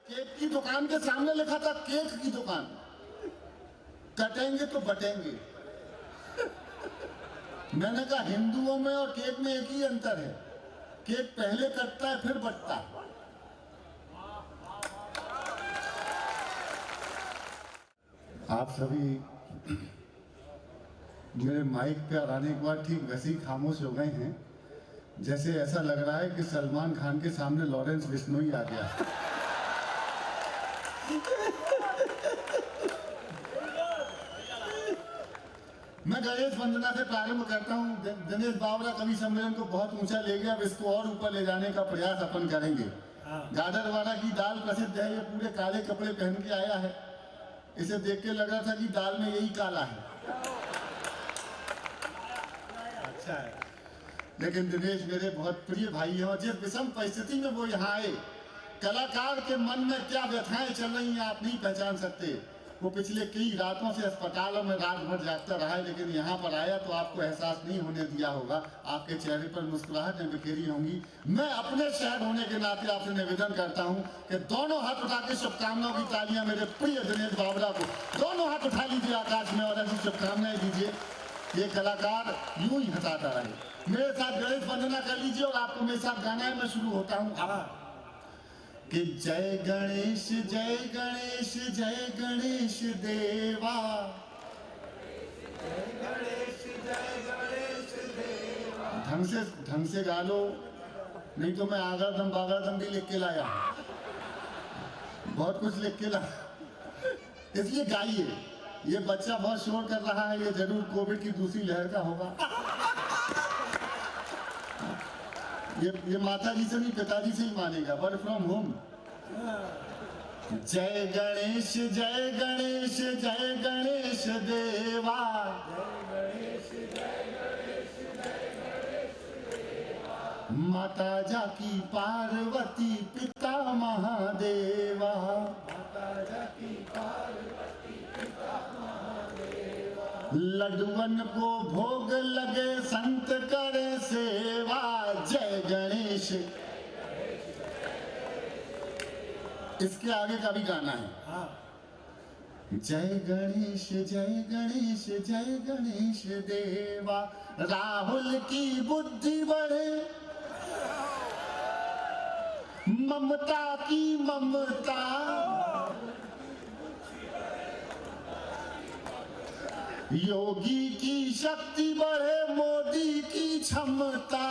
Cake की दुकान के सामने लिखा था केक की दुकान, कटेंगे तो बटेंगे। मैंने कहा हिंदुओं में और केक में एक ही अंतर है, केक पहले कटता है फिर बटता है। आप सभी मेरे माइक पे आने के बाद ठीक वैसे ही खामोश हो गए हैं जैसे ऐसा लग रहा है कि सलमान खान के सामने लॉरेंस बिश्नोई आ गया। मैं गणेश वंदना से प्रारंभ करता हूँ। दिनेश बावरा कवि सम्मेलन को बहुत ऊंचा ले गया, अब इसको और ऊपर ले जाने का प्रयास अपन करेंगे। गाडरवाड़ा की दाल प्रसिद्ध है, ये पूरे काले कपड़े पहन के आया है। इसे देख के लग रहा था कि दाल में यही काला है। अच्छा है, लेकिन दिनेश मेरे बहुत प्रिय भाई हैं और जिस विषम परिस्थिति में वो यहाँ आए, कलाकार के मन में क्या व्यथाएं चल रही हैं आप नहीं पहचान सकते। वो पिछले कई रातों से अस्पतालों में रात भर जागता रहा है, लेकिन यहाँ पर आया तो आपको एहसास नहीं होने दिया होगा। आपके चेहरे पर मुस्कुराहटें बिखेरी होंगी। मैं अपने शहर होने के नाते आपसे निवेदन करता हूँ कि दोनों हाथ उठा के शुभकामनाओं की तालियां मेरे प्रिय दिनेश बावरा को दोनों हाथ उठा लीजिए आकाश में और ऐसी शुभकामनाएं दीजिए। ये कलाकार यूं ही हंसाता रहे। मेरे साथ गणेश वंदना कर लीजिए और आपको मेरे साथ गाना है। मैं शुरू होता हूँ कि जय गणेश जय गणेश जय गणेश देवा, जय गणेश जय गणेश देवा। ढंग से गा लो, नहीं तो मैं आगरदम बागरदम भी लिख के लाया, बहुत कुछ लिख के लाया, इसलिए गाइए। ये बच्चा बहुत शोर कर रहा है, ये जरूर कोविड की दूसरी लहर का होगा। ये माता जी से नहीं पिताजी से ही मानेगा, वर्क फ्रॉम होम। जय गणेश जय गणेश जय गणेश देवा, जय गणेश जय गणेश जय गणेश देवा। माता जाकी पार्वती पिता महादेवा, माता जाकी पार्वती पिता महादेवा। लड्डुअन को भोग लगे संत करे सेवा, जय गणेश। इसके आगे का भी गाना है। जय गणेश जय गणेश जय गणेश देवा। राहुल की बुद्धि बढ़े, ममता की ममता, योगी की शक्ति बढ़े, मोदी की क्षमता।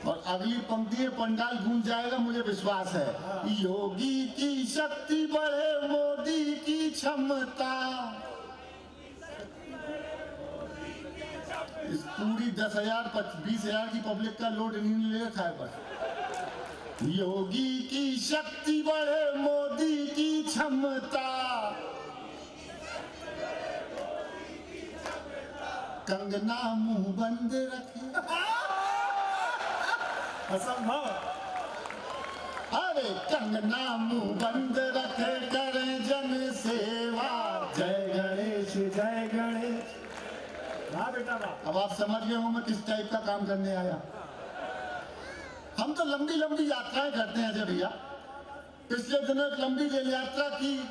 और अगली पंक्ति पंडाल गूंज जाएगा, मुझे विश्वास है। योगी की शक्ति बढ़े, मोदी की क्षमता। इस पूरी 10,000 20,000 की पब्लिक का लोड इन्हीं ले रखा है बस। योगी की शक्ति बढ़े, मोदी की क्षमता। कंगना मुंह बंद रखे, असंभव। अरे कंगना मुंह बंद रखे, करे जन सेवा, जय गणेश जय गणेश। हाँ बेटा वाह। अब आप समझ गए हो मैं किस टाइप का काम करने आया। हम तो लंबी लंबी यात्राएं करते हैं अजय भैया। पिछले दिनों एक लंबी रेल यात्रा की।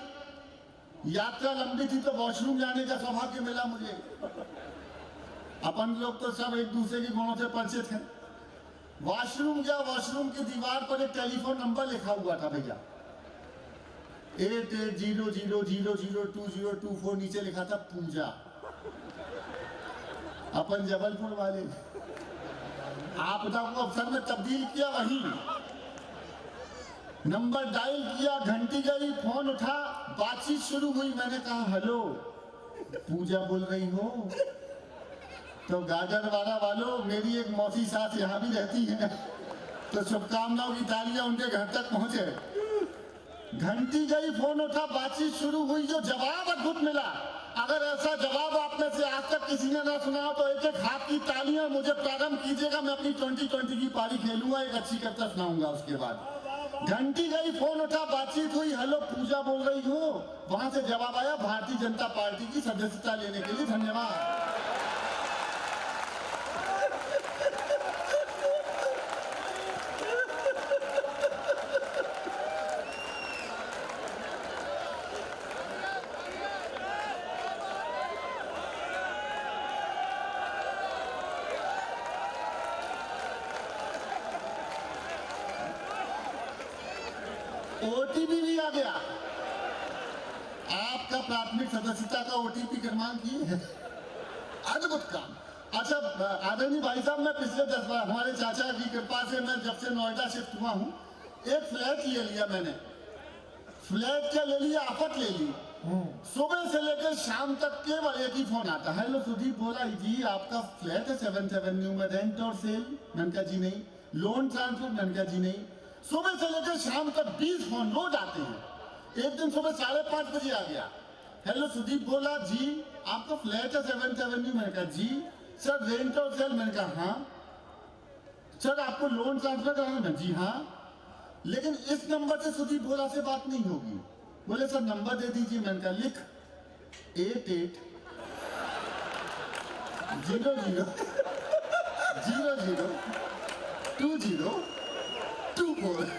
यात्रा लंबी थी तो वॉशरूम जाने का सौभाग्य मिला मुझे। अपन लोग तो सब एक दूसरे के गुणों से परिचित हैं। वॉशरूम गया, वॉशरूम की दीवार पर एक टेलीफोन नंबर लिखा हुआ था भैया, 8800002024। नीचे लिखा था पूजा। अपन जबलपुर वाले आपदा को अवसर में तब्दील किया, वही नंबर डायल किया, घंटी गई, फोन उठा, बातचीत शुरू हुई। मैंने कहा हेलो, पूजा बोल रही हो? तो गाडरवाड़ा वालों, मेरी एक मौसी सास यहाँ भी रहती है, तो शुभकामनाओं की तालियां उनके घर तक पहुंचे। घंटी गई, फोन उठा, बातचीत शुरू हुई। जो जवाब अद्भुत मिला, अगर ऐसा जवाब आप में से आज तक किसी ने ना सुना हो तो एक एक हाथ की तालियां मुझे प्रारंभ कीजिएगा। मैं अपनी 2020 की पारी खेलूंगा, एक अच्छी करता सुनाऊंगा। उसके बाद घंटी गई, फोन उठा, बातचीत हुई, हेलो पूजा बोल रही हो? वहां से जवाब आया, भारतीय जनता पार्टी की सदस्यता लेने के लिए धन्यवाद। ओटीपी भी आ गया। आपका प्राथमिक सदस्यता का ओटीपी क्रमांक ये है। अद्भुत काम। अच्छा आदरणीय भाई साहब, मैं पिछले 10 बार हमारे चाचा की कृपा से मैं जब से नोएडा शिफ्ट हुआ हूँ, एक फ्लैट ले लिया मैंने। फ्लैट क्या ले लिया, आफत ले ली। सुबह से लेकर शाम तक केवल एक ही फोन आता है, हेलो सुदीप बोला जी आपका फ्लैट है 7th एवेन्यू में, रेंट और सेल? मैंने कहा जी नहीं। Loan transfer? मैंने कहा जी नहीं। सुबह से लेकर शाम तक 20 फोन रोज आते हैं। एक दिन सुबह 5:30 बजे आ गया, हेलो सुदीप बोला जी आपका फ्लैट है 7th एवेन्यू? मैंने कहा जी। सर रेंट और सेल? मैंने कहा हाँ। सर आपको लोन ट्रांसफर कराना? जी हाँ। लेकिन इस नंबर से सुदीप बोला से बात नहीं होगी। बोले सर नंबर दे दीजिए। मैंने कहा लिख 88 00 00 2024।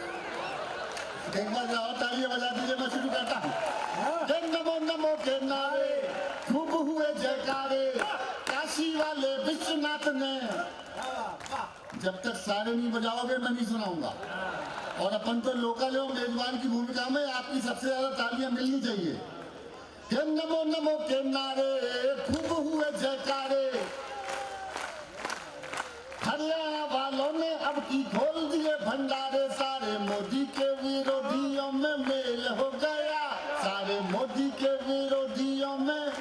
एक बार और तालियां बजा दीजिए, मैं शुरू करता हूँ। नमो नमो के नारे खूब हुए जयकारे, काशी वाले विश्वनाथ ने। जब तक सारे नहीं बजाओगे मैं नहीं सुनाऊंगा। और अपन तो लोकल हो, मेजबान की भूमिका में आपकी सबसे ज्यादा तालियां मिलनी चाहिए। नमो नमो के नारे खूब हुए जयकारे, हरियाणा वालों ने अब की खोल दिए भंडारे, सारे मोदी के विरोधियों में मेल हो गया, सारे मोदी के विरोधियों में,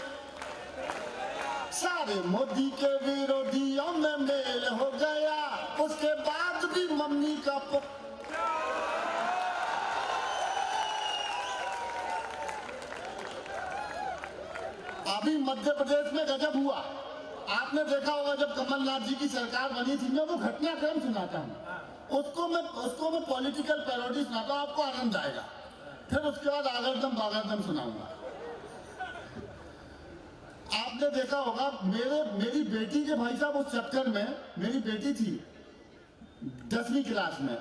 सारे मोदी के विरोधियों में मेल हो गया। उसके बाद भी मम्मी का अभी मध्य प्रदेश में गजब हुआ। आपने देखा होगा जब कमलनाथ जी की सरकार बनी थी, मैं वो घटनाक्रम सुनाता हूँ, उसको मैं पॉलिटिकल पैरोडी सुनाता हूँ, आपको आनंद आएगा। फिर उसके बाद आगरदम बागरदम सुनाऊंगा। आपने देखा होगा मेरी बेटी के भाई साहब उस चक्कर में, मेरी बेटी थी 10वीं क्लास में,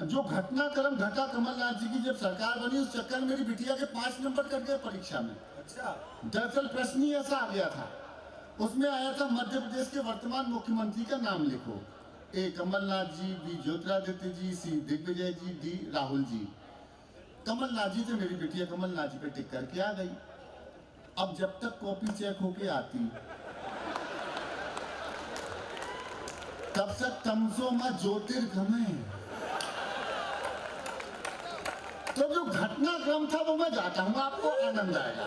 जो घटनाक्रम घटा कमलनाथ जी की जब सरकार बनी, उस चक्कर में मेरी बिटिया के 5 नंबर कट गए परीक्षा में। अच्छा। दरअसल प्रश्न ही ऐसा आ गया था, उसमें आया था मध्य प्रदेश के वर्तमान मुख्यमंत्री का नाम लिखो। ए कमलनाथ जी, बी ज्योतिरादित्य जी, सी दिग्विजय जी, डी राहुल जी। कमलनाथ जी से मेरी बिटिया कमलनाथ जी पे टिक करके आ गई। अब जब तक कॉपी चेक होके आती, तब तक तमसो में ज्योतिर्गमय। तो जो घटनाक्रम था वो मैं गाता हूँ, आपको आनंद आएगा।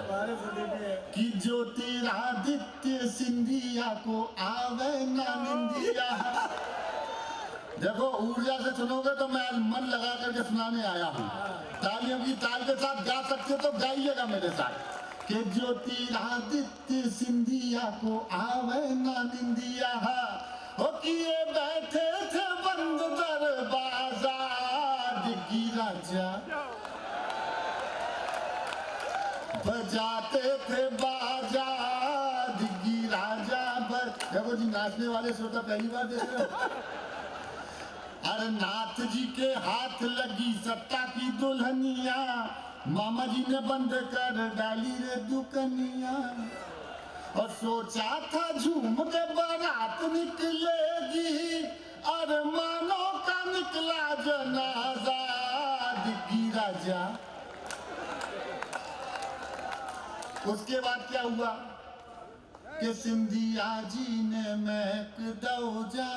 कि ज्योतिरादित्य सिंधिया को आवे ना निंदिया। देखो ऊर्जा से सुनोगे तो मैं मन लगा करके सुनाने आया हूँ। तालियों की ताल के साथ गा सकते तो गाइएगा मेरे साथ। कि ज्योतिरादित्य सिंधिया को आवे ना निंदिया, हो किए बैठे थे बंद दरवाजा, दिग्गी राजा बजाते थे बाजा, दिग्गी राजा देखो जी नाचने वाले श्रोता पहली बार देख रहे हो। अरे नाथ जी के हाथ लगी सत्ता की दुल्हनिया, मामा जी ने बंद कर डाली रे दुकनिया। और सोचा था झूम के बारात निकलेगी, और मानो का निकला जनाजा, दिग्गी राजा। उसके बाद क्या हुआ कि सिंधिया जी ने महक दौजा,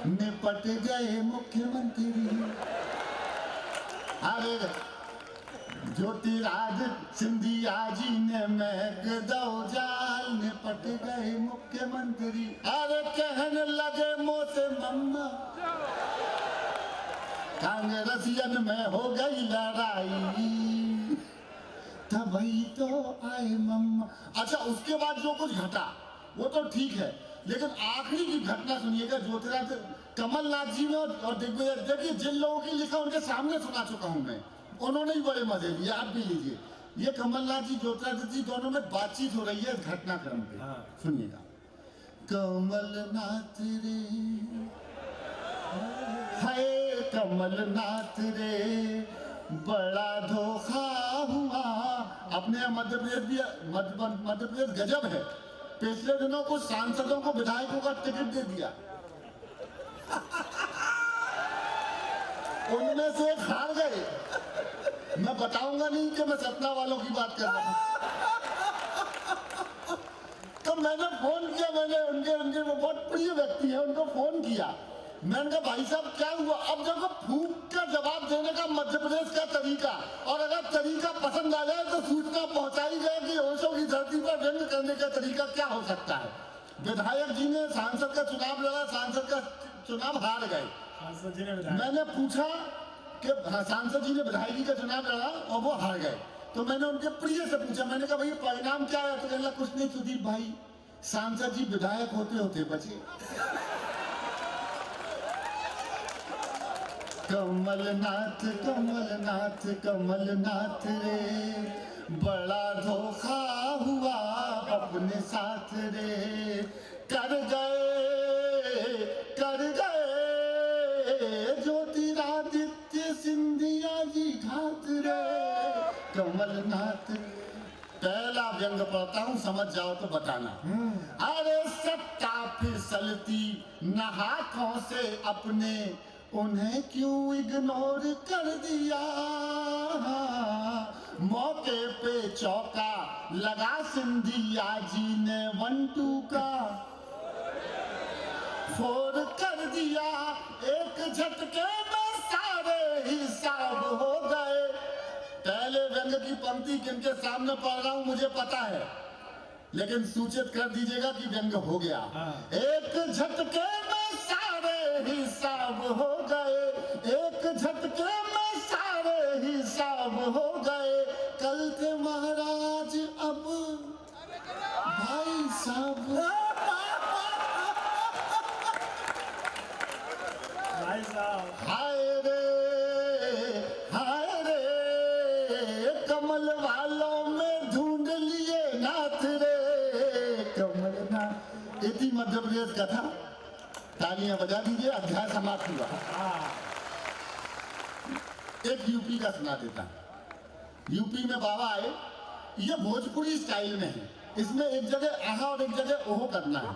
निपट गए मुख्यमंत्री। अरे ज्योतिरादित्य सिंधिया जी ने महक दौजाल, निपट गए मुख्यमंत्री। अरे कहने लगे मोसे मम्मा, कांग्रेसियन में हो गई लड़ाई, तभी तो आए मम्मा। अच्छा उसके बाद जो कुछ घटा वो तो ठीक है, लेकिन आखिरी की घटना सुनिएगा। ज्योतिरादित्य कमलनाथ जी ने और दिग्विजय, देखिए जिन लोगों की लिखा उनके सामने सुना चुका हूं मैं, उन्होंने ही बड़े मजे लिए, आप भी लीजिए। ये कमलनाथ जी ज्योतिरादित्य जी दोनों में बातचीत हो रही है इस घटनाक्रम पे। सुनिएगा। कमलनाथ रे हाय कमलनाथ रे, बड़ा धोखा हुआ। अपने मध्य प्रदेश गजब है, पिछले दिनों कुछ सांसदों को विधायकों का टिकट दे दिया, उनमें से एक हार गए। मैं बताऊंगा नहीं कि मैं सतना वालों की बात कर रहा हूं। तो मैंने फोन किया, मैंने उनके वो बहुत प्रिय व्यक्ति है, उनको फोन किया। मैंने कहा भाई साहब क्या हुआ? अब देखो फूंक का जवाब देने का मध्य प्रदेश का तरीका, और अगर तरीका पसंद आ जाए तो सूचना पहुंचाई जाए कि ओशो की धरती पर व्यंग करने का तरीका क्या हो सकता है। विधायक जी ने सांसद का चुनाव लड़ा, सांसद का चुनाव हार गए। मैंने पूछा कि सांसद जी ने विधायक जी का चुनाव लड़ा और वो हार गए। तो मैंने उनके प्रिय से पूछा, मैंने कहा भाई परिणाम क्या है? तो कहना कुछ नहीं सुदीप भाई, सांसद जी विधायक होते होते बचे। कमलनाथ कमलनाथ कमलनाथ रे, बड़ा धोखा हुआ अपने साथ रे। कर गए ज्योतिरादित्य सिंधिया जी घात रे। कमलनाथ पहला व्यंग पढ़ता हूं, समझ जाओ तो बताना। अरे सत्ता फिसलती न हाथों से अपने, उन्हें क्यों इग्नोर कर दिया? मौके पे चौका लगा सिंधिया जी ने 1-2 का 4 कर दिया। एक झटके में सारे हिसाब हो गए। पहले व्यंग की पंक्ति किनके सामने पढ़ रहा हूं मुझे पता है, लेकिन सूचित कर दीजिएगा कि व्यंग हो गया। एक झटके में सारे हिसाब हो गए, एक झटके में सारे हिसाब हो गए। कल थे महाराज अब भाई साहब। हाय रे कमल वालों में ढूंढ लिए नाथ रे। कमलनाथ। इसी मध्य प्रदेश का था। तालियां बजा दीजिए, अध्याय समाप्त हुआ। एक यूपी का सुना देता। यूपी में बाबा आए, ये भोजपुरी स्टाइल में है। इसमें एक जगह आहा और एक जगह ओहो करना है।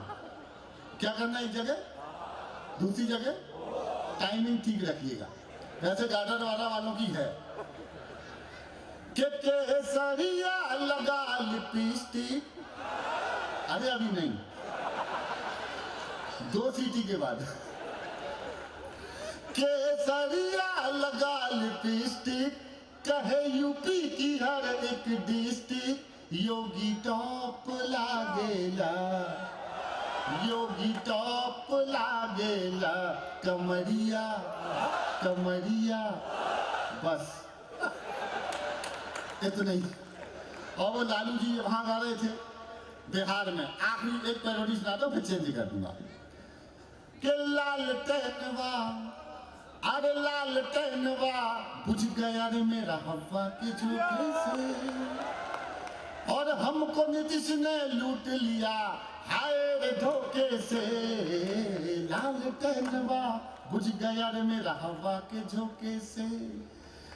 क्या करना है? एक जगह, दूसरी जगह टाइमिंग ठीक रखिएगा। वैसे गार्डन वालों की है कि केसरिया लगा लिपस्टिक। अरे अभी नहीं, 2 सीटी के बाद। केसरिया लगा लिपस्टिक, कहे यूपी की हर एक डिस्ट्रिक्ट। योगी टॉप लागेला, योगी टॉप लागेला। कमरिया कमरिया, बस इतना ही। और वो लालू जी वहां गा रहे थे बिहार में। आखिरी एक पैरोडी सुनाता हूं, फिर चेंज कर दूंगा। कि लाल टहनवा, अरे लाल टहनवा बुझ गया रे मेरा हवा के झोंके से, और हमको नीतीश ने लूट लिया हाय रे धोखे से। लाल टहनवा बुझ गया रे मेरा हवा के झोंके से।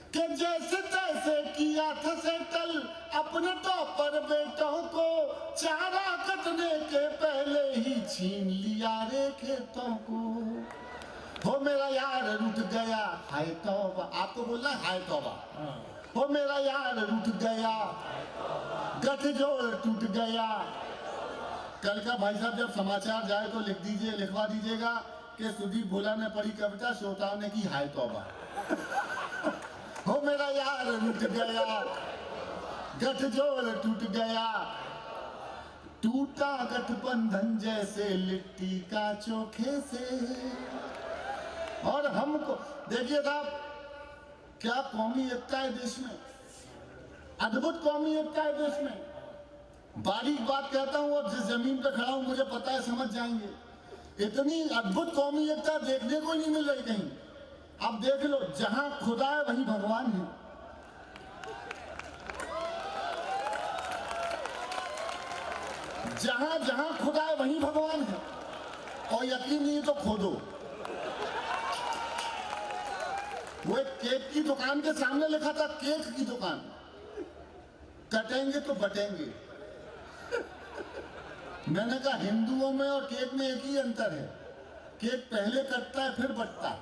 कि जैसे तैसे किया था सेटल अपने टॉपर बेटों को, चारा कटने के पहले ही छीन लिया रे खेतों को। हो मेरा यार रूठ गया हाय तौबा। आपको बोलना हाय तौबा। हो मेरा यार रूठ गया, गठजोड़ टूट गया। कल का भाई साहब जब समाचार जाए तो लिख दीजिए, लिखवा दीजिएगा कि सुदीप भोला ने पढ़ी कविता, श्रोताओं ने की हाय तौबा। हो मेरा यार रूठ गया, गठजोड़ टूट गया। टूटा गठबंधन जैसे लिट्टी का चोखे से। और हमको देखिए साहब, क्या कौमी एकता है देश में, अद्भुत कौमी एकता है देश में। बारीक बात कहता हूं, और जिस जमीन पर खड़ा हूं मुझे पता है, समझ जाएंगे। इतनी अद्भुत कौमी एकता देखने को नहीं मिल रही कहीं। अब देख लो, जहां खुदा है वहीं भगवान है। जहां जहां खुदा है वहीं भगवान है। और यकीन नहीं तो खोदो। वो एक केक की दुकान के सामने लिखा था, केक की दुकान, कटेंगे तो बटेंगे। मैंने कहा हिंदुओं में और केक में एक ही अंतर है, केक पहले कटता है फिर बटता है।